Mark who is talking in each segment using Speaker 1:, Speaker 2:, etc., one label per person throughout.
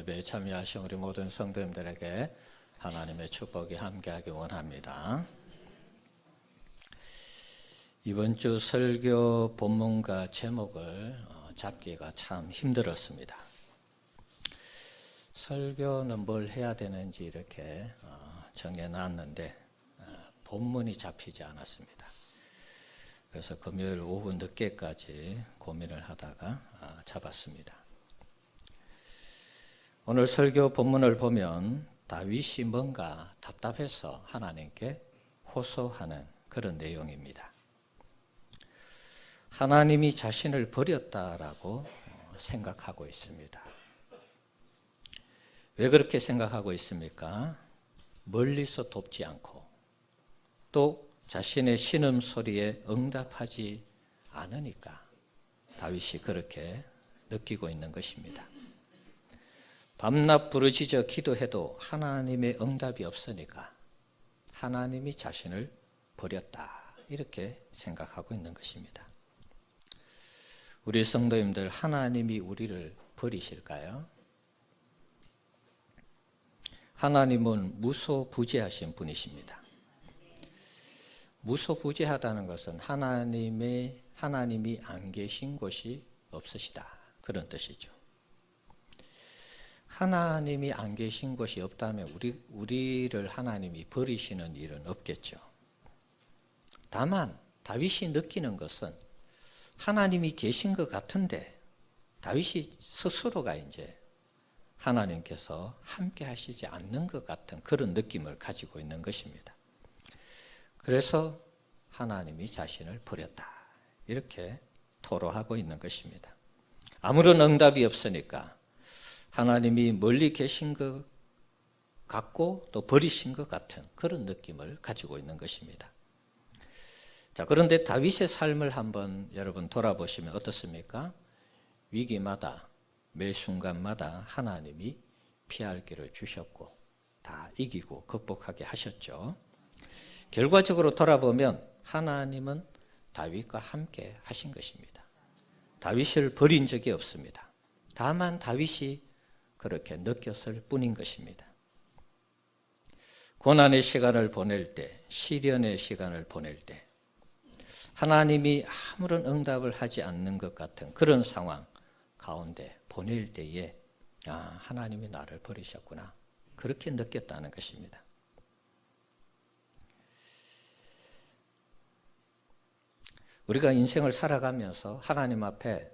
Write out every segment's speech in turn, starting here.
Speaker 1: 예배에 참여하신 우리 모든 성도님들에게 하나님의 축복이 함께하기 원합니다. 이번 주 설교 본문과 제목을 잡기가 참 힘들었습니다. 설교는 뭘 해야 되는지 이렇게 정해놨는데 본문이 잡히지 않았습니다. 그래서 금요일 오후 늦게까지 고민을 하다가 잡았습니다. 오늘 설교 본문을 보면 다윗이 뭔가 답답해서 하나님께 호소하는 그런 내용입니다. 하나님이 자신을 버렸다라고 생각하고 있습니다. 왜 그렇게 생각하고 있습니까? 멀리서 돕지 않고 또 자신의 신음소리에 응답하지 않으니까 다윗이 그렇게 느끼고 있는 것입니다. 밤낮 부르짖어 기도해도 하나님의 응답이 없으니까 하나님이 자신을 버렸다 이렇게 생각하고 있는 것입니다. 우리 성도님들, 하나님이 우리를 버리실까요? 하나님은 무소부재하신 분이십니다. 무소부재하다는 것은 하나님이 안 계신 곳이 없으시다 그런 뜻이죠. 하나님이 안 계신 곳이 없다면 우리를 하나님이 버리시는 일은 없겠죠. 다만 다윗이 느끼는 것은 하나님이 계신 것 같은데 다윗이 스스로가 이제 하나님께서 함께 하시지 않는 것 같은 그런 느낌을 가지고 있는 것입니다. 그래서 하나님이 자신을 버렸다 이렇게 토로하고 있는 것입니다. 아무런 응답이 없으니까 하나님이 멀리 계신 것 같고 또 버리신 것 같은 그런 느낌을 가지고 있는 것입니다. 자, 그런데 다윗의 삶을 한번 여러분 돌아보시면 어떻습니까? 위기마다 매 순간마다 하나님이 피할 길을 주셨고 다 이기고 극복하게 하셨죠. 결과적으로 돌아보면 하나님은 다윗과 함께 하신 것입니다. 다윗을 버린 적이 없습니다. 다만 다윗이 그렇게 느꼈을 뿐인 것입니다. 고난의 시간을 보낼 때, 시련의 시간을 보낼 때 하나님이 아무런 응답을 하지 않는 것 같은 그런 상황 가운데 보낼 때에 하나님이 나를 버리셨구나 그렇게 느꼈다는 것입니다. 우리가 인생을 살아가면서 하나님 앞에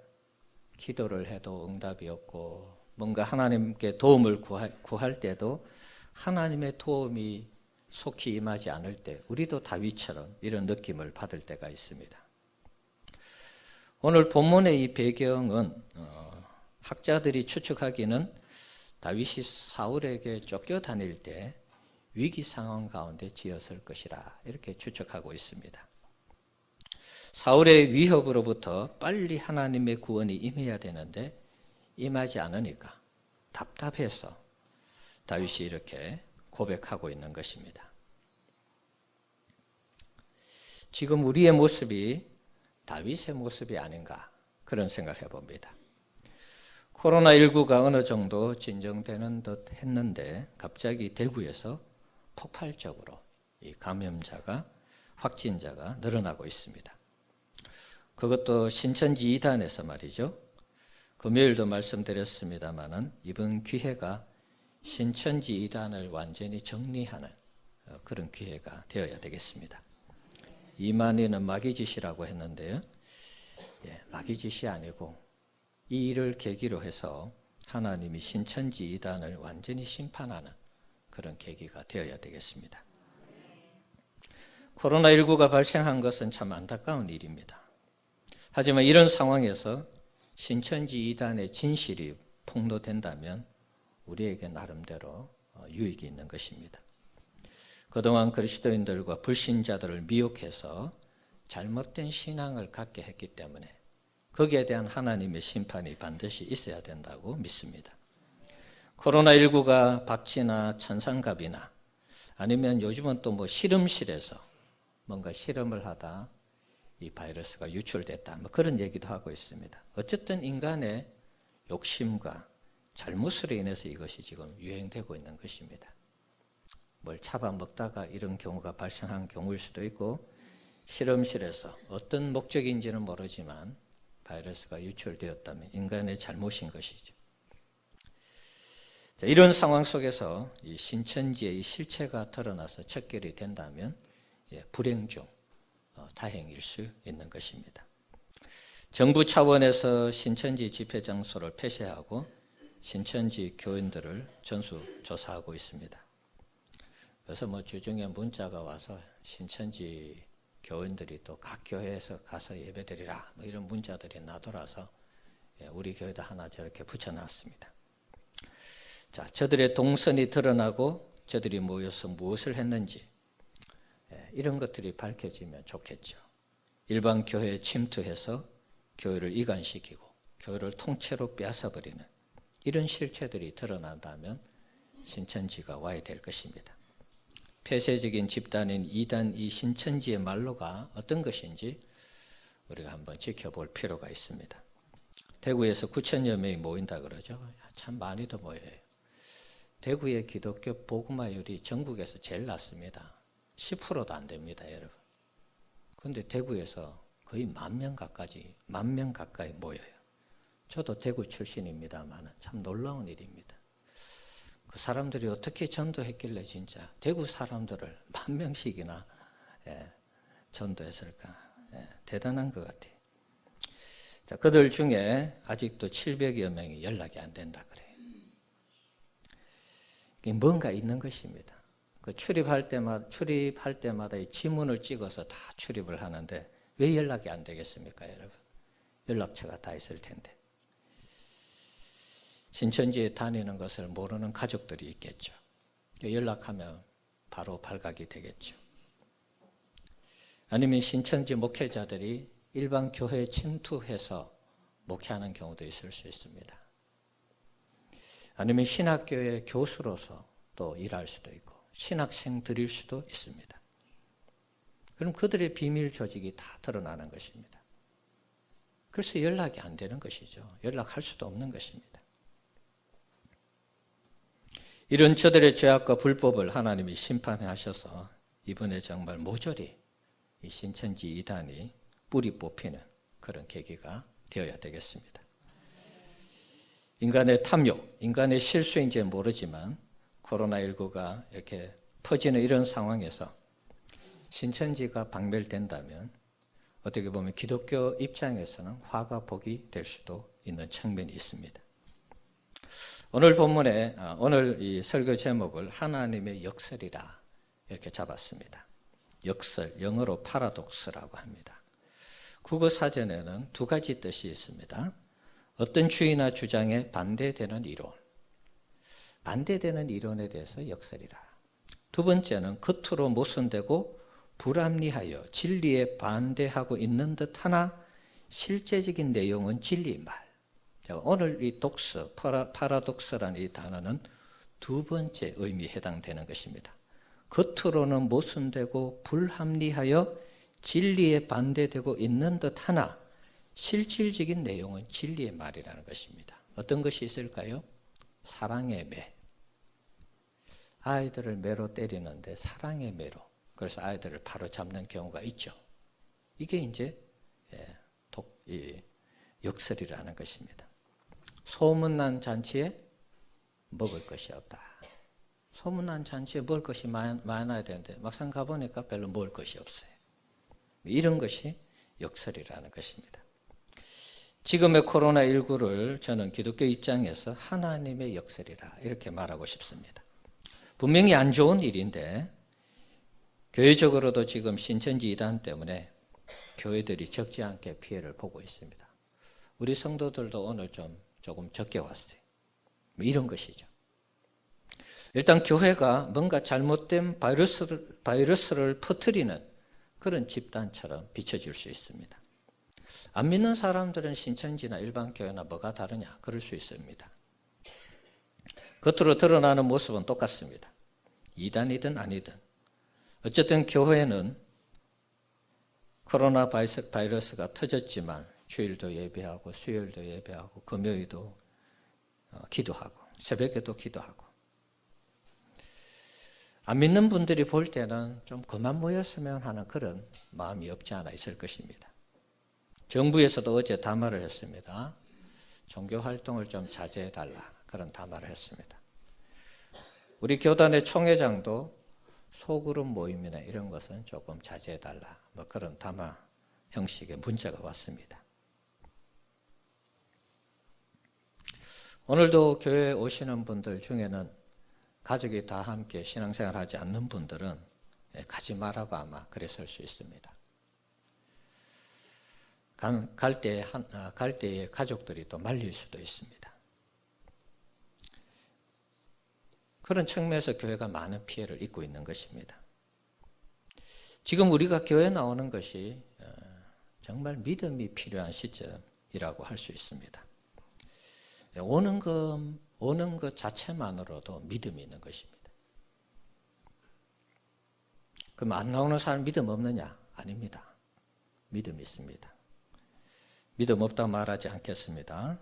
Speaker 1: 기도를 해도 응답이 없고 뭔가 하나님께 도움을 구할 때도 하나님의 도움이 속히 임하지 않을 때 우리도 다윗처럼 이런 느낌을 받을 때가 있습니다. 오늘 본문의 이 배경은 학자들이 추측하기는 다윗이 사울에게 쫓겨다닐 때 위기 상황 가운데 지었을 것이라 이렇게 추측하고 있습니다. 사울의 위협으로부터 빨리 하나님의 구원이 임해야 되는데 임하지 않으니까 답답해서 다윗이 이렇게 고백하고 있는 것입니다. 지금 우리의 모습이 다윗의 모습이 아닌가 그런 생각을 해봅니다. 코로나19가 어느 정도 진정되는 듯 했는데 갑자기 대구에서 폭발적으로 이 감염자가 확진자가 늘어나고 있습니다. 그것도 신천지 2단에서 말이죠. 금요일도 말씀드렸습니다마는 이번 기회가 신천지 2단을 완전히 정리하는 그런 기회가 되어야 되겠습니다. 이만희는 마귀짓이라고 했는데요. 마귀짓이 아니고 이 일을 계기로 해서 하나님이 신천지 2단을 완전히 심판하는 그런 계기가 되어야 되겠습니다. 코로나19가 발생한 것은 참 안타까운 일입니다. 하지만 이런 상황에서 신천지 2단의 진실이 폭로된다면 우리에게 나름대로 유익이 있는 것입니다. 그동안 그리스도인들과 불신자들을 미혹해서 잘못된 신앙을 갖게 했기 때문에 거기에 대한 하나님의 심판이 반드시 있어야 된다고 믿습니다. 코로나19가 박쥐나 천상갑이나 아니면 요즘은 또 실험실에서 뭔가 실험을 하다 이 바이러스가 유출됐다 그런 얘기도 하고 있습니다. 어쨌든 인간의 욕심과 잘못으로 인해서 이것이 지금 유행되고 있는 것입니다. 뭘 잡아먹다가 이런 경우가 발생한 경우일 수도 있고 실험실에서 어떤 목적인지는 모르지만 바이러스가 유출되었다면 인간의 잘못인 것이죠. 자, 이런 상황 속에서 이 신천지의 이 실체가 드러나서 척결이 된다면 불행 중 다행일 수 있는 것입니다. 정부 차원에서 신천지 집회 장소를 폐쇄하고 신천지 교인들을 전수조사하고 있습니다. 그래서 주중에 문자가 와서 신천지 교인들이 또 각 교회에서 가서 예배드리라 이런 문자들이 나돌아서 우리 교회도 하나 저렇게 붙여놨습니다. 자, 저들의 동선이 드러나고 저들이 모여서 무엇을 했는지 이런 것들이 밝혀지면 좋겠죠. 일반 교회에 침투해서 교회를 이간시키고 교회를 통째로 빼앗아버리는 이런 실체들이 드러난다면 신천지가 와야 될 것입니다. 폐쇄적인 집단인 이단 이 신천지의 말로가 어떤 것인지 우리가 한번 지켜볼 필요가 있습니다. 대구에서 9천여 명이 모인다 그러죠. 참 많이도 모여요. 대구의 기독교 복음화율이 전국에서 제일 낮습니다. 10%도 안 됩니다, 여러분. 그런데 대구에서 거의 10,000명 가까이 모여요. 저도 대구 출신입니다만 참 놀라운 일입니다. 그 사람들이 어떻게 전도했길래 진짜 대구 사람들을 10,000명씩이나 전도했을까? 대단한 것 같아요. 자, 그들 중에 아직도 700여 명이 연락이 안 된다 그래요. 뭔가 있는 것입니다. 그 출입할 때마다 이 지문을 찍어서 다 출입을 하는데 왜 연락이 안 되겠습니까, 여러분? 연락처가 다 있을 텐데. 신천지에 다니는 것을 모르는 가족들이 있겠죠. 연락하면 바로 발각이 되겠죠. 아니면 신천지 목회자들이 일반 교회에 침투해서 목회하는 경우도 있을 수 있습니다. 아니면 신학교의 교수로서 또 일할 수도 있고 신학생들일 수도 있습니다. 그럼 그들의 비밀 조직이 다 드러나는 것입니다. 그래서 연락이 안 되는 것이죠. 연락할 수도 없는 것입니다. 이런 저들의 죄악과 불법을 하나님이 심판하셔서 이번에 정말 모조리 이 신천지 이단이 뿌리 뽑히는 그런 계기가 되어야 되겠습니다. 인간의 탐욕, 인간의 실수인지 모르지만 코로나19가 이렇게 퍼지는 이런 상황에서 신천지가 박멸된다면 어떻게 보면 기독교 입장에서는 화가 복이 될 수도 있는 측면이 있습니다. 오늘 본문에 오늘 이 설교 제목을 하나님의 역설이라 이렇게 잡았습니다. 역설, 영어로 파라독스라고 합니다. 국어 사전에는 두 가지 뜻이 있습니다. 어떤 주의나 주장에 반대되는 이론, 반대되는 이론에 대해서 역설이라. 두 번째는 겉으로 모순되고 불합리하여 진리에 반대하고 있는 듯하나 실제적인 내용은 진리의 말. 오늘 이 독서, 파라독스라는 이 단어는 두 번째 의미에 해당되는 것입니다. 겉으로는 모순되고 불합리하여 진리에 반대되고 있는 듯하나 실질적인 내용은 진리의 말이라는 것입니다. 어떤 것이 있을까요? 사랑의 매. 아이들을 매로 때리는데 사랑의 매로. 그래서 아이들을 바로 잡는 경우가 있죠. 이게 이제 역설이라는 것입니다. 소문난 잔치에 먹을 것이 없다. 소문난 잔치에 먹을 것이 많아야 되는데 막상 가보니까 별로 먹을 것이 없어요. 이런 것이 역설이라는 것입니다. 지금의 코로나19를 저는 기독교 입장에서 하나님의 역설이라 이렇게 말하고 싶습니다. 분명히 안 좋은 일인데 교회적으로도 지금 신천지 이단 때문에 교회들이 적지 않게 피해를 보고 있습니다. 우리 성도들도 오늘 조금 적게 왔어요. 이런 것이죠. 일단 교회가 뭔가 잘못된 바이러스를 퍼뜨리는 그런 집단처럼 비춰질 수 있습니다. 안 믿는 사람들은 신천지나 일반 교회나 뭐가 다르냐 그럴 수 있습니다. 겉으로 드러나는 모습은 똑같습니다. 이단이든 아니든 어쨌든 교회는 코로나 바이러스가 터졌지만 주일도 예배하고 수요일도 예배하고 금요일도 기도하고 새벽에도 기도하고 안 믿는 분들이 볼 때는 좀 그만 모였으면 하는 그런 마음이 없지 않아 있을 것입니다. 정부에서도 어제 담화를 했습니다. 종교 활동을 좀 자제해달라 그런 담화를 했습니다. 우리 교단의 총회장도 소그룹 모임이나 이런 것은 조금 자제해달라 그런 담화 형식의 문자가 왔습니다. 오늘도 교회에 오시는 분들 중에는 가족이 다 함께 신앙생활하지 않는 분들은 가지 말라고 아마 그랬을 수 있습니다. 갈 때에 가족들이 또 말릴 수도 있습니다. 그런 측면에서 교회가 많은 피해를 입고 있는 것입니다. 지금 우리가 교회에 나오는 것이 정말 믿음이 필요한 시점이라고 할 수 있습니다. 오는 것 자체만으로도 믿음이 있는 것입니다. 그럼 안 나오는 사람 믿음 없느냐? 아닙니다. 믿음이 있습니다. 믿음 없다고 말하지 않겠습니다.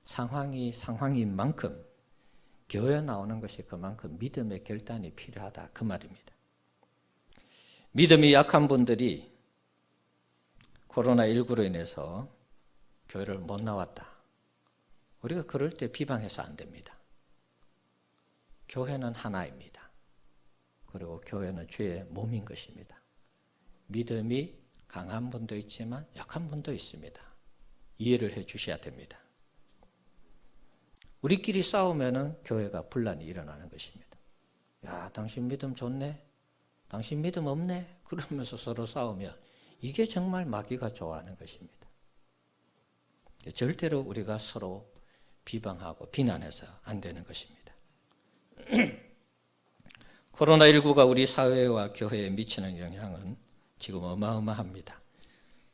Speaker 1: 상황인 만큼 교회에 나오는 것이 그만큼 믿음의 결단이 필요하다 그 말입니다. 믿음이 약한 분들이 코로나19로 인해서 교회를 못 나왔다. 우리가 그럴 때 비방해서 안 됩니다. 교회는 하나입니다. 그리고 교회는 주의 몸인 것입니다. 믿음이 강한 분도 있지만 약한 분도 있습니다. 이해를 해 주셔야 됩니다. 우리끼리 싸우면은 교회가 분란이 일어나는 것입니다. 야, 당신 믿음 좋네? 당신 믿음 없네? 그러면서 서로 싸우면 이게 정말 마귀가 좋아하는 것입니다. 절대로 우리가 서로 비방하고 비난해서 안 되는 것입니다. 코로나19가 우리 사회와 교회에 미치는 영향은 지금 어마어마합니다.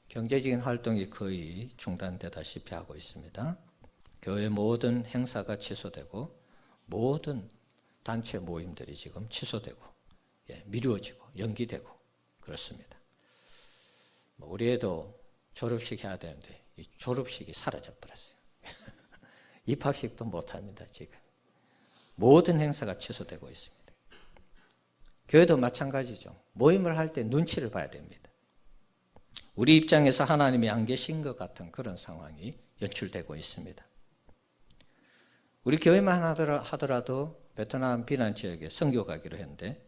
Speaker 1: 경제적인 활동이 거의 중단되다시피 하고 있습니다. 교회 모든 행사가 취소되고 모든 단체 모임들이 지금 취소되고 미루어지고 연기되고 그렇습니다. 우리 애도 졸업식 해야 되는데 이 졸업식이 사라져 버렸어요. 입학식도 못합니다. 지금 모든 행사가 취소되고 있습니다. 교회도 마찬가지죠. 모임을 할 때 눈치를 봐야 됩니다. 우리 입장에서 하나님이 안 계신 것 같은 그런 상황이 연출되고 있습니다. 우리 교회만 하더라도 베트남 비난 지역에 선교 가기로 했는데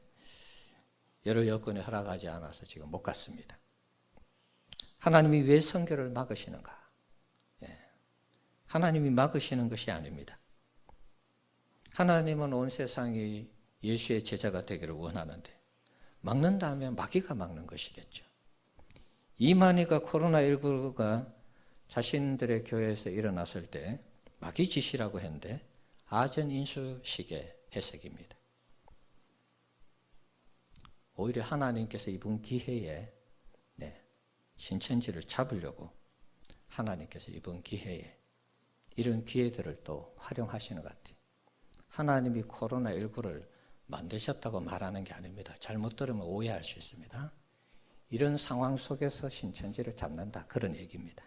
Speaker 1: 여러 여건이 허락하지 않아서 지금 못 갔습니다. 하나님이 왜 선교를 막으시는가? 하나님이 막으시는 것이 아닙니다. 하나님은 온 세상이 예수의 제자가 되기를 원하는데 막는다면 마귀가 막는 것이겠죠. 이만희가 코로나19가 자신들의 교회에서 일어났을 때 마귀 짓이라고 했는데 아전인수식의 해석입니다. 오히려 하나님께서 이번 기회에 신천지를 잡으려고 하나님께서 이번 기회에 이런 기회들을 또 활용하시는 것 같아요. 하나님이 코로나19를 만드셨다고 말하는 게 아닙니다. 잘못 들으면 오해할 수 있습니다. 이런 상황 속에서 신천지를 잡는다 그런 얘기입니다.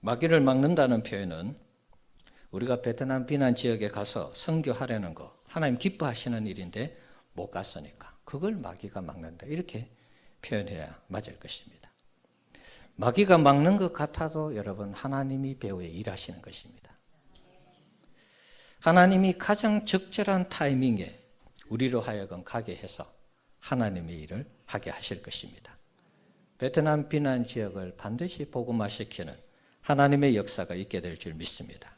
Speaker 1: 마귀를 막는다는 표현은 우리가 베트남 비난 지역에 가서 선교하려는 거 하나님 기뻐하시는 일인데 못 갔으니까 그걸 마귀가 막는다 이렇게 표현해야 맞을 것입니다. 마귀가 막는 것 같아도 여러분 하나님이 배후에 일하시는 것입니다. 하나님이 가장 적절한 타이밍에 우리로 하여금 가게 해서 하나님의 일을 하게 하실 것입니다. 베트남 비난 지역을 반드시 복음화시키는 하나님의 역사가 있게 될 줄 믿습니다.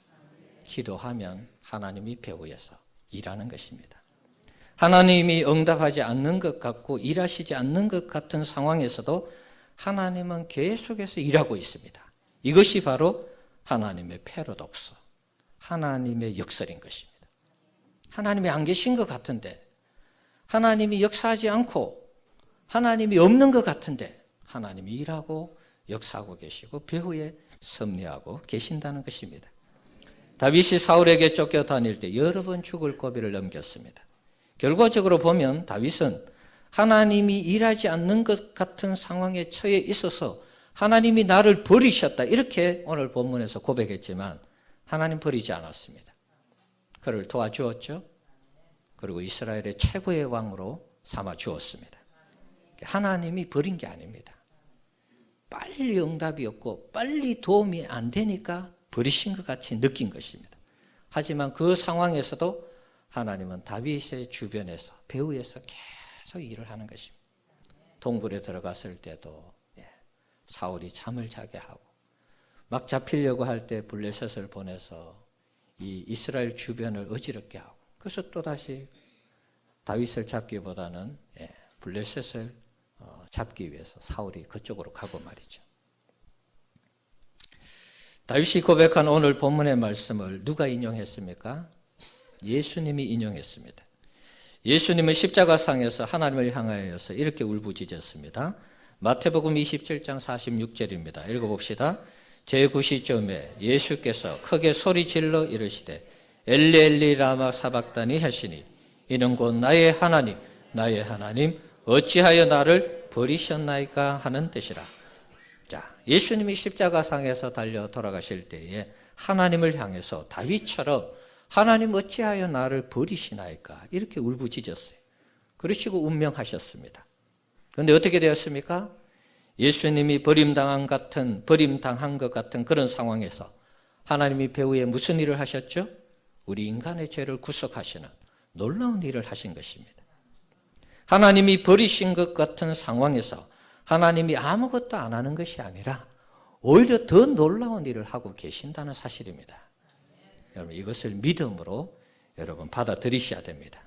Speaker 1: 기도하면 하나님이 배후에서 일하는 것입니다. 하나님이 응답하지 않는 것 같고 일하시지 않는 것 같은 상황에서도 하나님은 계속해서 일하고 있습니다. 이것이 바로 하나님의 패러독스, 하나님의 역설인 것입니다. 하나님이 안 계신 것 같은데, 하나님이 역사하지 않고 하나님이 없는 것 같은데 하나님이 일하고 역사하고 계시고 배후에 섭리하고 계신다는 것입니다. 다윗이 사울에게 쫓겨다닐 때 여러 번 죽을 고비를 넘겼습니다. 결과적으로 보면 다윗은 하나님이 일하지 않는 것 같은 상황에 처해 있어서 하나님이 나를 버리셨다. 이렇게 오늘 본문에서 고백했지만 하나님 버리지 않았습니다. 그를 도와주었죠. 그리고 이스라엘의 최고의 왕으로 삼아 주었습니다. 하나님이 버린 게 아닙니다. 빨리 응답이 없고 빨리 도움이 안 되니까 버리신 것 같이 느낀 것입니다. 하지만 그 상황에서도 하나님은 다윗의 주변에서 배후에서 계속 일을 하는 것입니다. 동굴에 들어갔을 때도 사울이 잠을 자게 하고 막 잡히려고 할 때 블레셋을 보내서 이 이스라엘 주변을 어지럽게 하고 그래서 또다시 다윗을 잡기보다는 블레셋을 잡기 위해서 사울이 그쪽으로 가고 말이죠. 다윗이 고백한 오늘 본문의 말씀을 누가 인용했습니까? 예수님이 인용했습니다. 예수님은 십자가상에서 하나님을 향하여서 이렇게 울부짖었습니다. 마태복음 27장 46절입니다. 읽어봅시다. 제9시쯤에 예수께서 크게 소리질러 이르시되 엘리 엘리 라마 사박다니 하시니 이는 곧 나의 하나님 나의 하나님 어찌하여 나를 버리셨나이까 하는 뜻이라. 자, 예수님이 십자가상에서 달려 돌아가실 때에 하나님을 향해서 다윗처럼 하나님 어찌하여 나를 버리시나이까 이렇게 울부짖었어요. 그러시고 운명하셨습니다. 그런데 어떻게 되었습니까? 예수님이 버림당한 것 같은 그런 상황에서 하나님이 배후에 무슨 일을 하셨죠? 우리 인간의 죄를 구속하시는 놀라운 일을 하신 것입니다. 하나님이 버리신 것 같은 상황에서 하나님이 아무것도 안 하는 것이 아니라 오히려 더 놀라운 일을 하고 계신다는 사실입니다. 여러분 이것을 믿음으로 여러분 받아들이셔야 됩니다.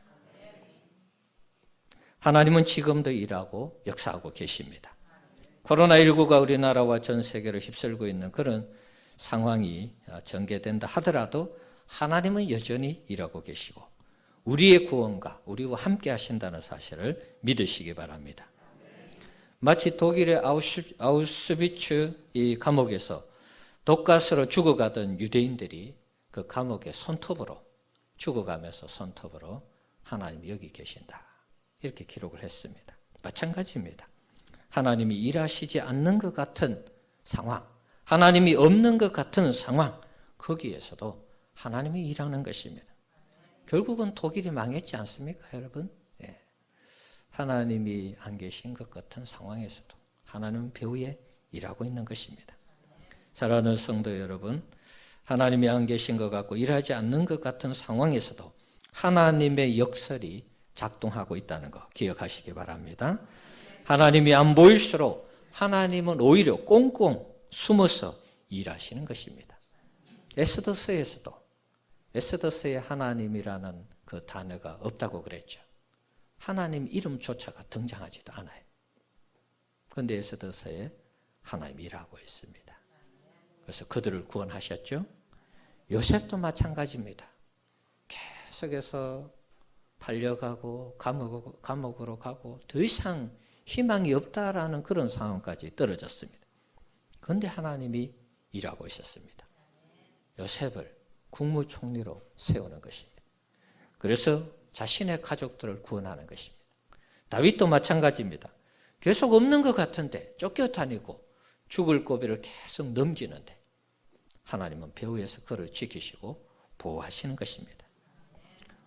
Speaker 1: 하나님은 지금도 일하고 역사하고 계십니다. 코로나19가 우리나라와 전 세계를 휩쓸고 있는 그런 상황이 전개된다 하더라도 하나님은 여전히 일하고 계시고 우리의 구원과 우리와 함께 하신다는 사실을 믿으시기 바랍니다. 마치 독일의 아우슈비츠 이 감옥에서 독가스로 죽어가던 유대인들이 그 감옥의 손톱으로 죽어가면서 손톱으로 하나님이 여기 계신다. 이렇게 기록을 했습니다. 마찬가지입니다. 하나님이 일하시지 않는 것 같은 상황, 하나님이 없는 것 같은 상황, 거기에서도 하나님이 일하는 것입니다. 결국은 독일이 망했지 않습니까, 여러분? 예. 하나님이 안 계신 것 같은 상황에서도 하나님은 배후에 일하고 있는 것입니다. 사랑하는 성도 여러분, 하나님이 안 계신 것 같고 일하지 않는 것 같은 상황에서도 하나님의 역설이 작동하고 있다는 거 기억하시기 바랍니다. 하나님이 안 보일수록 하나님은 오히려 꽁꽁 숨어서 일하시는 것입니다. 에스더서에 하나님이라는 그 단어가 없다고 그랬죠. 하나님 이름조차가 등장하지도 않아요. 그런데 에스더서에 하나님이 일하고 있습니다. 그래서 그들을 구원하셨죠. 요셉도 마찬가지입니다. 계속해서 팔려가고 감옥으로 가고 더 이상 희망이 없다라는 그런 상황까지 떨어졌습니다. 그런데 하나님이 일하고 있었습니다. 요셉을 국무총리로 세우는 것입니다. 그래서 자신의 가족들을 구원하는 것입니다. 다윗도 마찬가지입니다. 계속 없는 것 같은데 쫓겨다니고 죽을 고비를 계속 넘기는데 하나님은 배후에서 그를 지키시고 보호하시는 것입니다.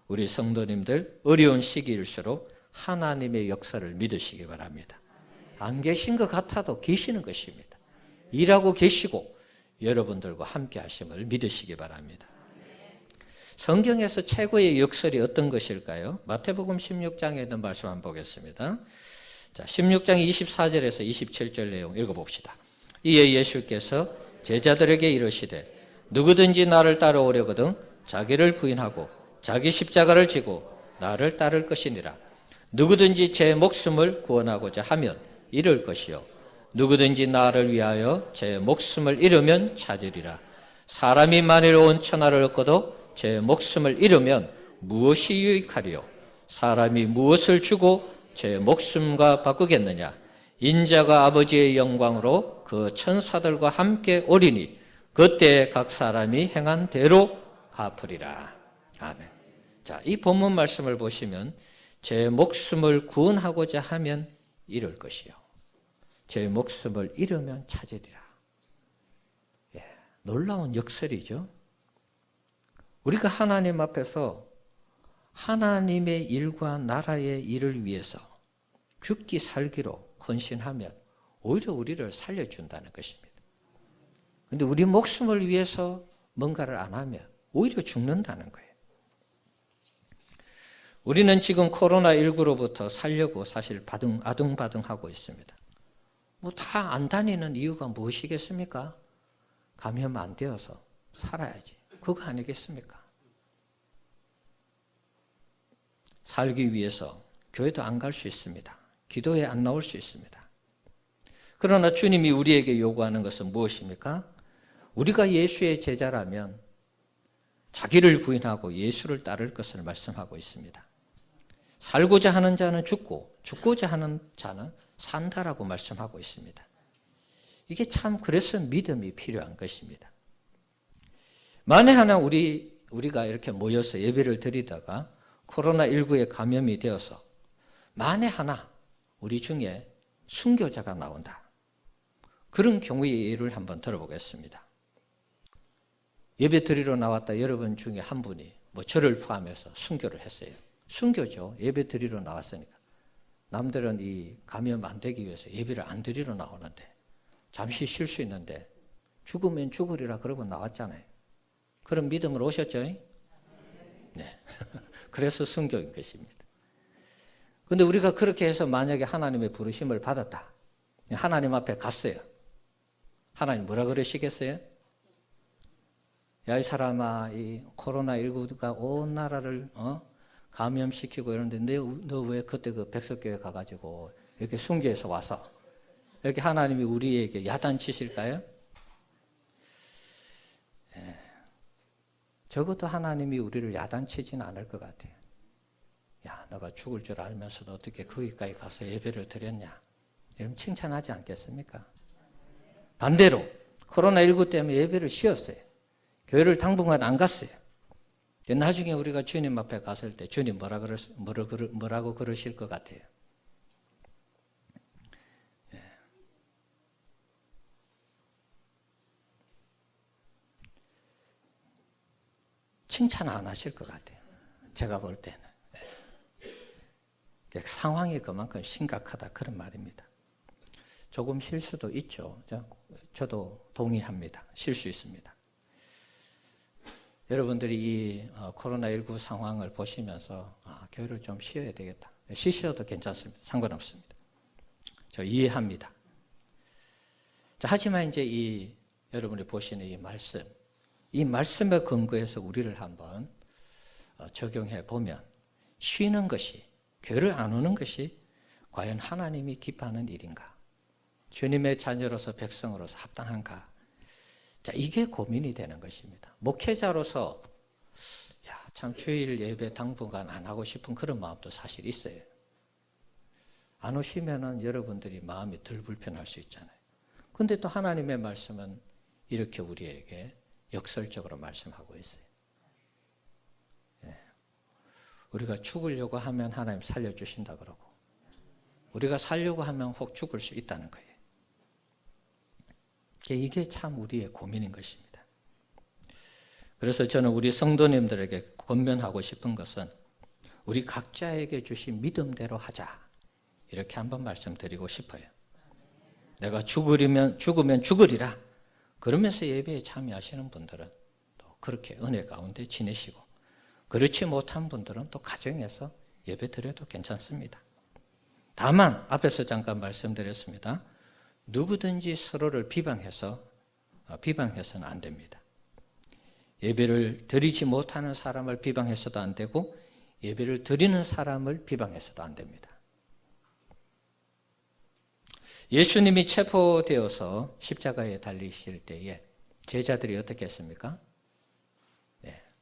Speaker 1: 우리 성도님들 어려운 시기일수록 하나님의 역사를 믿으시기 바랍니다. 안 계신 것 같아도 계시는 것입니다. 일하고 계시고 여러분들과 함께 하심을 믿으시기 바랍니다. 성경에서 최고의 역설이 어떤 것일까요? 마태복음 16장에 있는 말씀 한번 보겠습니다. 자, 16장 24절에서 27절 내용 읽어봅시다. 이에 예수께서 제자들에게 이르시되 누구든지 나를 따라오려거든 자기를 부인하고 자기 십자가를 지고 나를 따를 것이니라. 누구든지 제 목숨을 구원하고자 하면 잃을 것이요 누구든지 나를 위하여 제 목숨을 잃으면 찾으리라. 사람이 만일 온 천하를 얻고도 제 목숨을 잃으면 무엇이 유익하리요? 사람이 무엇을 주고 제 목숨과 바꾸겠느냐? 인자가 아버지의 영광으로 그 천사들과 함께 오리니 그때 각 사람이 행한 대로 갚으리라. 아멘. 자, 이 본문 말씀을 보시면 제 목숨을 구원하고자 하면 잃을 것이요 제 목숨을 잃으면 찾으리라. 놀라운 역설이죠. 우리가 하나님 앞에서 하나님의 일과 나라의 일을 위해서 죽기 살기로 헌신하면 오히려 우리를 살려준다는 것입니다. 그런데 우리 목숨을 위해서 뭔가를 안 하면 오히려 죽는다는 거예요. 우리는 지금 코로나19로부터 살려고 사실 아등바등하고 있습니다. 뭐 다 안 다니는 이유가 무엇이겠습니까? 감염 안 되어서 살아야지. 그거 아니겠습니까? 살기 위해서 교회도 안 갈 수 있습니다. 기도에 안 나올 수 있습니다. 그러나 주님이 우리에게 요구하는 것은 무엇입니까? 우리가 예수의 제자라면 자기를 부인하고 예수를 따를 것을 말씀하고 있습니다. 살고자 하는 자는 죽고 죽고자 하는 자는 산다라고 말씀하고 있습니다. 이게 참 그래서 믿음이 필요한 것입니다. 만에 하나 우리가 이렇게 모여서 예배를 드리다가 코로나19에 감염이 되어서 만에 하나 우리 중에 순교자가 나온다. 그런 경우의 예를 한번 들어보겠습니다. 예배 드리러 나왔다 여러분 중에 한 분이 저를 포함해서 순교를 했어요. 순교죠. 예배 드리러 나왔으니까. 남들은 이 감염 안 되기 위해서 예배를 안 드리러 나오는데 잠시 쉴 수 있는데 죽으면 죽으리라 그러고 나왔잖아요. 그런 믿음으로 오셨죠? 네. 그래서 순교인 것입니다. 그런데 우리가 그렇게 해서 만약에 하나님의 부르심을 받았다. 하나님 앞에 갔어요. 하나님 뭐라 그러시겠어요? 야, 이 사람아, 이 코로나19가 온 나라를 감염시키고 이러는데 너 왜 그때 그 백석교회 가가지고 이렇게 순교해서 와서 이렇게 하나님이 우리에게 야단치실까요? 적어도 하나님이 우리를 야단치지는 않을 것 같아요. 야, 너가 죽을 줄 알면서도 어떻게 거기까지 가서 예배를 드렸냐? 이러면 칭찬하지 않겠습니까? 반대로 코로나19 때문에 예배를 쉬었어요. 교회를 당분간 안 갔어요. 나중에 우리가 주님 앞에 갔을 때 주님 뭐라고 그러실 것 같아요? 칭찬 안 하실 것 같아요. 제가 볼 때는. 상황이 그만큼 심각하다 그런 말입니다. 조금 쉴 수도 있죠. 저도 동의합니다. 쉴 수 있습니다. 여러분들이 이 코로나19 상황을 보시면서 교회를 좀 쉬어야 되겠다. 쉬셔도 괜찮습니다. 상관없습니다. 저 이해합니다. 하지만 이제 여러분이 보시는 이 말씀에 근거해서 우리를 한번 적용해 보면 쉬는 것이, 교회를 안 오는 것이 과연 하나님이 기뻐하는 일인가? 주님의 자녀로서 백성으로서 합당한가? 자, 이게 고민이 되는 것입니다. 목회자로서 참 주일 예배 당분간 안 하고 싶은 그런 마음도 사실 있어요. 안 오시면은 여러분들이 마음이 덜 불편할 수 있잖아요. 근데 또 하나님의 말씀은 이렇게 우리에게 역설적으로 말씀하고 있어요. 우리가 죽으려고 하면 하나님 살려주신다 그러고 우리가 살려고 하면 혹 죽을 수 있다는 거예요. 이게 참 우리의 고민인 것입니다. 그래서 저는 우리 성도님들에게 권면하고 싶은 것은 우리 각자에게 주신 믿음대로 하자. 이렇게 한번 말씀드리고 싶어요. 내가 죽으면 죽으리라. 그러면서 예배에 참여하시는 분들은 또 그렇게 은혜 가운데 지내시고 그렇지 못한 분들은 또 가정에서 예배 드려도 괜찮습니다. 다만 앞에서 잠깐 말씀드렸습니다. 누구든지 서로를 비방해서는 안 됩니다. 예배를 드리지 못하는 사람을 비방해서도 안 되고 예배를 드리는 사람을 비방해서도 안 됩니다. 예수님이 체포되어서 십자가에 달리실 때에 제자들이 어떻게 했습니까?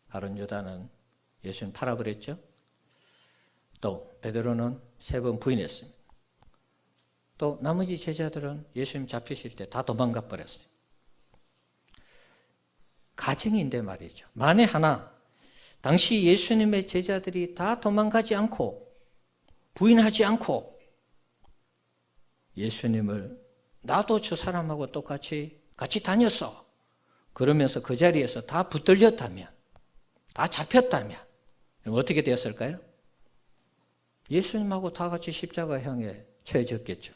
Speaker 1: 가룟 유다는 예수님 팔아버렸죠. 또 베드로는 3번 부인했습니다. 또 나머지 제자들은 예수님 잡히실 때 다 도망가 버렸어요. 가정인데 말이죠. 만에 하나 당시 예수님의 제자들이 다 도망가지 않고 부인하지 않고 예수님을 나도 저 사람하고 똑같이 같이 다녔어. 그러면서 그 자리에서 다 붙들렸다면, 다 잡혔다면 그럼 어떻게 되었을까요? 예수님하고 다 같이 십자가형에 처해졌겠죠.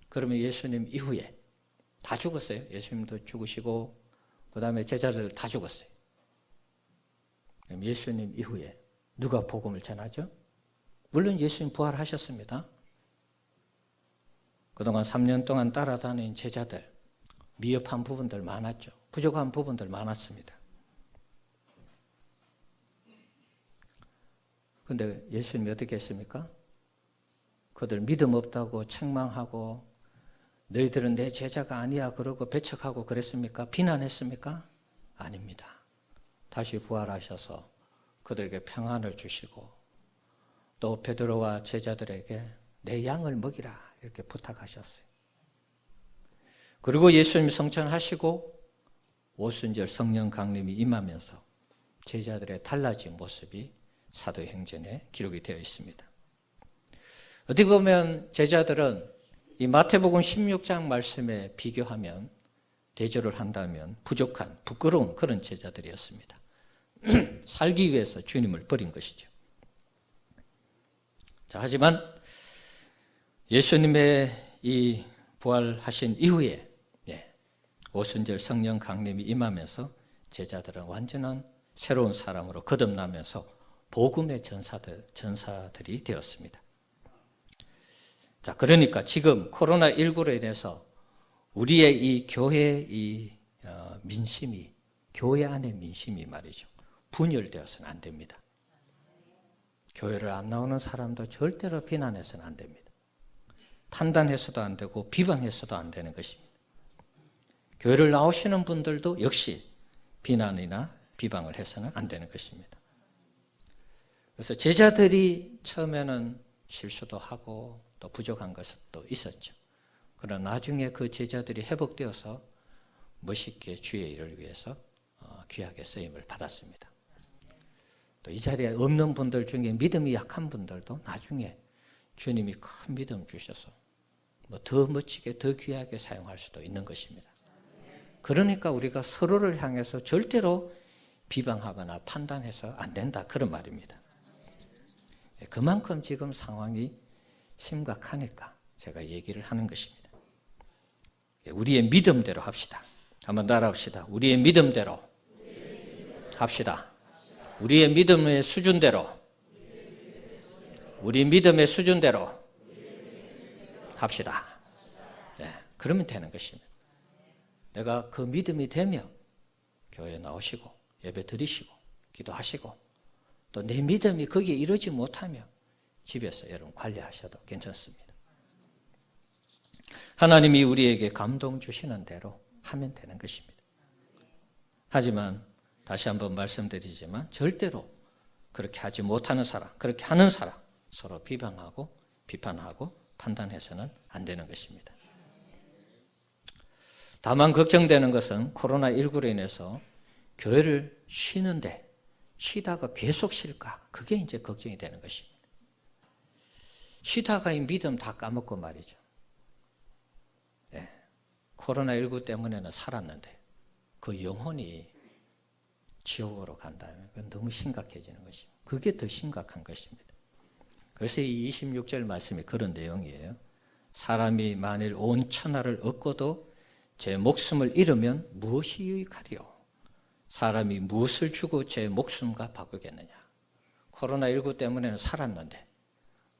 Speaker 1: 그러면 예수님 이후에 다 죽었어요. 예수님도 죽으시고 그 다음에 제자들 다 죽었어요. 그럼 예수님 이후에 누가 복음을 전하죠? 물론 예수님 부활하셨습니다. 그동안 3년 동안 따라다닌 제자들, 미흡한 부분들 많았죠. 부족한 부분들 많았습니다. 그런데 예수님이 어떻게 했습니까? 그들 믿음 없다고 책망하고 너희들은 내 제자가 아니야 그러고 배척하고 그랬습니까? 비난했습니까? 아닙니다. 다시 부활하셔서 그들에게 평안을 주시고 또 베드로와 제자들에게 내 양을 먹이라 이렇게 부탁하셨어요. 그리고 예수님이 성천하시고 오순절 성령 강림이 임하면서 제자들의 달라진 모습이 사도행전에 기록이 되어 있습니다. 어떻게 보면 제자들은 이 마태복음 16장 말씀에 비교하면 대조를 한다면 부족한 부끄러운 그런 제자들이었습니다. 살기 위해서 주님을 버린 것이죠. 자, 하지만 예수님의 이 부활하신 이후에 오순절 성령 강림이 임하면서 제자들은 완전한 새로운 사람으로 거듭나면서 복음의 전사들이 되었습니다. 자, 그러니까 지금 코로나19로 인해서 우리의 이 교회의 이 민심이, 교회 안의 민심이 말이죠. 분열되어서는 안 됩니다. 교회를 안 나오는 사람도 절대로 비난해서는 안 됩니다. 판단해서도 안 되고 비방해서도 안 되는 것입니다. 교회를 나오시는 분들도 역시 비난이나 비방을 해서는 안 되는 것입니다. 그래서 제자들이 처음에는 실수도 하고 또 부족한 것도 있었죠. 그러나 나중에 그 제자들이 회복되어서 멋있게 주의 일을 위해서 귀하게 쓰임을 받았습니다. 또 이 자리에 없는 분들 중에 믿음이 약한 분들도 나중에 주님이 큰 믿음 주셔서 더 멋지게 더 귀하게 사용할 수도 있는 것입니다. 그러니까 우리가 서로를 향해서 절대로 비방하거나 판단해서 안 된다 그런 말입니다. 그만큼 지금 상황이 심각하니까 제가 얘기를 하는 것입니다. 우리의 믿음대로 합시다. 한번 따라합시다. 우리의 믿음대로 합시다. 우리의 믿음의 수준대로, 우리 믿음의 수준대로 합시다. 네, 그러면 되는 것입니다. 내가 그 믿음이 되면 교회에 나오시고 예배 드리시고 기도하시고 또 내 믿음이 거기에 이르지 못하면 집에서 여러분 관리하셔도 괜찮습니다. 하나님이 우리에게 감동 주시는 대로 하면 되는 것입니다. 하지만 다시 한번 말씀드리지만 절대로 그렇게 하지 못하는 사람, 그렇게 하는 사람 서로 비방하고 비판하고 판단해서는 안 되는 것입니다. 다만 걱정되는 것은 코로나19로 인해서 교회를 쉬는데 쉬다가 계속 쉴까? 그게 이제 걱정이 되는 것입니다. 쉬다가 이 믿음 다 까먹고 말이죠. 코로나19 때문에는 살았는데 그 영혼이 지옥으로 간다면 그건 너무 심각해지는 것입니다. 그게 더 심각한 것입니다. 그래서 이 26절 말씀이 그런 내용이에요. 사람이 만일 온 천하를 얻고도 제 목숨을 잃으면 무엇이 유익하리요? 사람이 무엇을 주고 제 목숨과 바꾸겠느냐? 코로나19 때문에는 살았는데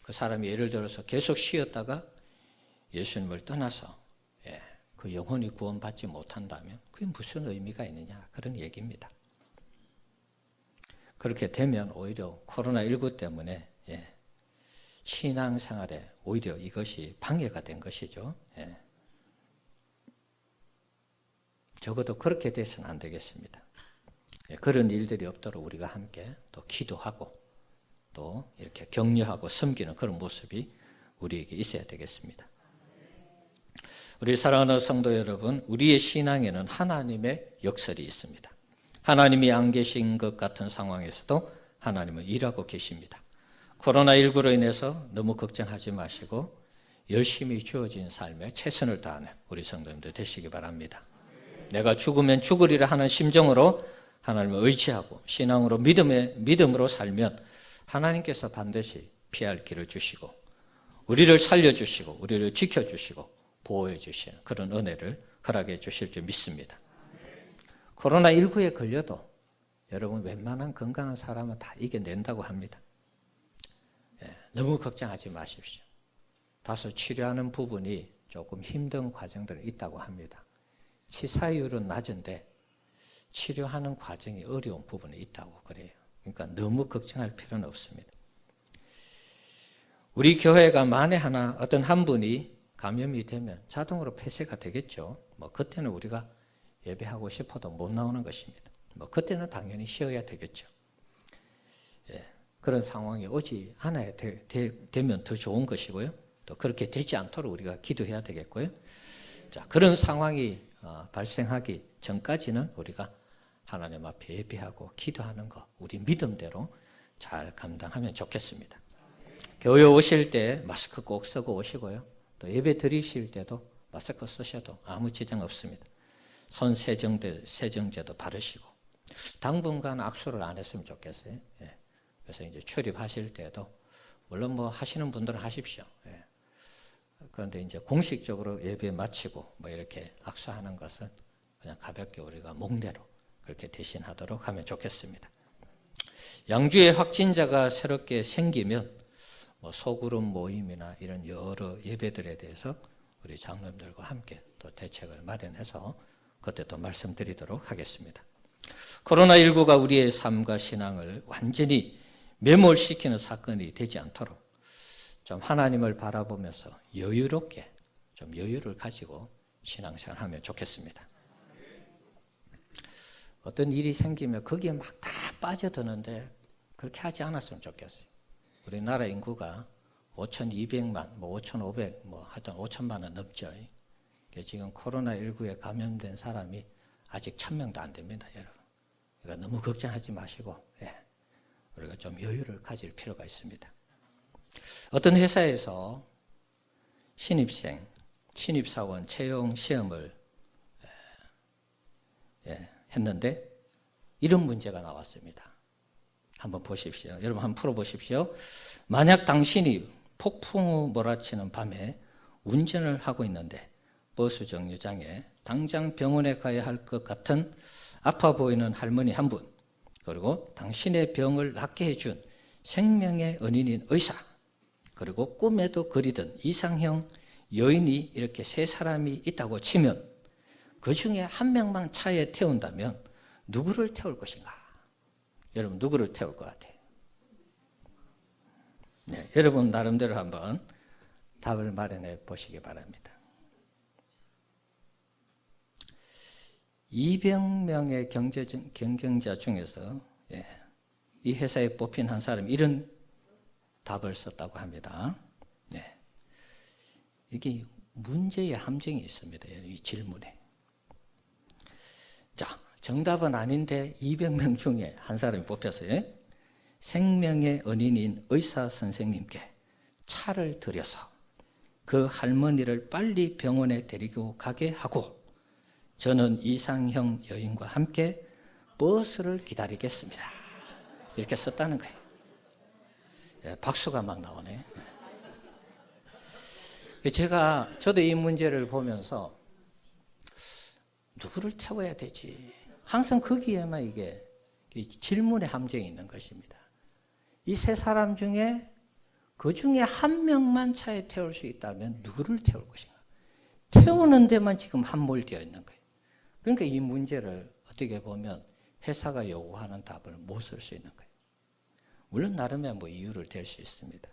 Speaker 1: 그 사람이 예를 들어서 계속 쉬었다가 예수님을 떠나서 그 영혼이 구원받지 못한다면 그게 무슨 의미가 있느냐? 그런 얘기입니다. 그렇게 되면 오히려 코로나19 때문에 신앙생활에 오히려 이것이 방해가 된 것이죠. 적어도 그렇게 돼서는 안 되겠습니다. 그런 일들이 없도록 우리가 함께 또 기도하고 또 이렇게 격려하고 섬기는 그런 모습이 우리에게 있어야 되겠습니다. 우리 사랑하는 성도 여러분, 우리의 신앙에는 하나님의 역설이 있습니다. 하나님이 안 계신 것 같은 상황에서도 하나님은 일하고 계십니다. 코로나19로 인해서 너무 걱정하지 마시고 열심히 주어진 삶에 최선을 다하는 우리 성도님들 되시기 바랍니다. 내가 죽으면 죽으리라 하는 심정으로 하나님을 의지하고 신앙으로 믿음으로 살면 하나님께서 반드시 피할 길을 주시고 우리를 살려주시고 우리를 지켜주시고 보호해 주시는 그런 은혜를 허락해 주실 줄 믿습니다. 코로나19에 걸려도 여러분 웬만한 건강한 사람은 다 이겨낸다고 합니다. 너무 걱정하지 마십시오. 다소 치료하는 부분이 조금 힘든 과정들이 있다고 합니다. 치사율은 낮은데 치료하는 과정이 어려운 부분이 있다고 그래요. 그러니까 너무 걱정할 필요는 없습니다. 우리 교회가 만에 하나 어떤 한 분이 감염이 되면 자동으로 폐쇄가 되겠죠. 그때는 우리가 예배하고 싶어도 못 나오는 것입니다. 그때는 당연히 쉬어야 되겠죠. 그런 상황이 오지 않아야 되면 더 좋은 것이고요. 또 그렇게 되지 않도록 우리가 기도해야 되겠고요. 자, 그런 상황이 발생하기 전까지는 우리가 하나님 앞에 예배하고 기도하는 거 우리 믿음대로 잘 감당하면 좋겠습니다. 교회 오실 때 마스크 꼭 쓰고 오시고요. 또 예배 드리실 때도 마스크 쓰셔도 아무 지장 없습니다. 손 세정제도 바르시고 당분간 악수를 안 했으면 좋겠어요. 그래서 이제 출입하실 때도 물론 하시는 분들은 하십시오. 그런데 이제 공식적으로 예배 마치고 이렇게 악수하는 것은 그냥 가볍게 우리가 몽대로 그렇게 대신하도록 하면 좋겠습니다. 양주에 확진자가 새롭게 생기면 소그룹 모임이나 이런 여러 예배들에 대해서 우리 장로님들과 함께 또 대책을 마련해서 그때 또 말씀드리도록 하겠습니다. 코로나19가 우리의 삶과 신앙을 완전히 매몰시키는 사건이 되지 않도록 좀 하나님을 바라보면서 여유롭게 좀 여유를 가지고 신앙생활을 하면 좋겠습니다. 어떤 일이 생기면 거기에 막 다 빠져드는데 그렇게 하지 않았으면 좋겠어요. 우리나라 인구가 5,200만, 5,500, 하여튼 5천만은 넘죠. 지금 코로나19에 감염된 사람이 아직 1,000명도 안 됩니다, 여러분. 그러니까 너무 걱정하지 마시고, 우리가 좀 여유를 가질 필요가 있습니다. 어떤 회사에서 신입생, 신입사원 채용 시험을 했는데 이런 문제가 나왔습니다. 한번 보십시오. 여러분 한번 풀어보십시오. 만약 당신이 폭풍우 몰아치는 밤에 운전을 하고 있는데 버스 정류장에 당장 병원에 가야 할 것 같은 아파 보이는 할머니 한 분, 그리고 당신의 병을 낫게 해준 생명의 은인인 의사, 그리고 꿈에도 그리던 이상형 여인이 이렇게 세 사람이 있다고 치면 그 중에 한 명만 차에 태운다면 누구를 태울 것인가? 여러분 누구를 태울 것 같아요? 여러분 나름대로 한번 답을 마련해 보시기 바랍니다. 200명의 경쟁자 중에서 이 회사에 뽑힌 한 사람이 이런 답을 썼다고 합니다. 이게 문제의 함정이 있습니다. 이 질문에. 자, 정답은 아닌데 200명 중에 한 사람이 뽑혔어요. 생명의 은인인 의사 선생님께 차를 들여서 그 할머니를 빨리 병원에 데리고 가게 하고 저는 이상형 여인과 함께 버스를 기다리겠습니다. 이렇게 썼다는 거예요. 박수가 막 나오네. 저도 이 문제를 보면서 누구를 태워야 되지? 항상 거기에만 이게 질문의 함정이 있는 것입니다. 이 세 사람 중에 그 중에 한 명만 차에 태울 수 있다면 누구를 태울 것인가? 태우는 데만 지금 함몰되어 있는 거예요. 그러니까 이 문제를 어떻게 보면 회사가 요구하는 답을 못 쓸 수 있는 거예요. 물론 나름의 이유를 댈 수 있습니다.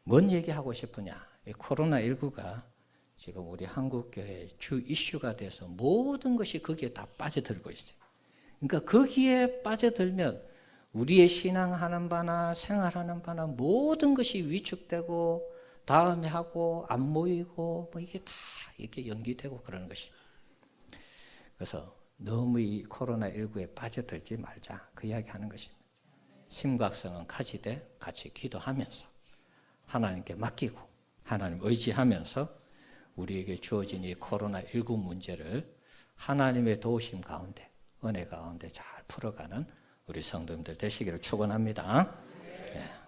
Speaker 1: 뭔 얘기하고 싶으냐? 코로나19가 지금 우리 한국교회의 주 이슈가 돼서 모든 것이 거기에 다 빠져들고 있어요. 그러니까 거기에 빠져들면 우리의 신앙하는 바나 생활하는 바나 모든 것이 위축되고 다음에 하고 안 모이고 이게 다 이렇게 연기되고 그러는 것입니다. 그래서 너무 이 코로나19에 빠져들지 말자 그 이야기 하는 것입니다. 심각성은 가지되 같이 기도하면서 하나님께 맡기고 하나님 의지하면서 우리에게 주어진 이 코로나19 문제를 하나님의 도우심 가운데, 은혜 가운데 잘 풀어가는 우리 성도님들 되시기를 축원합니다.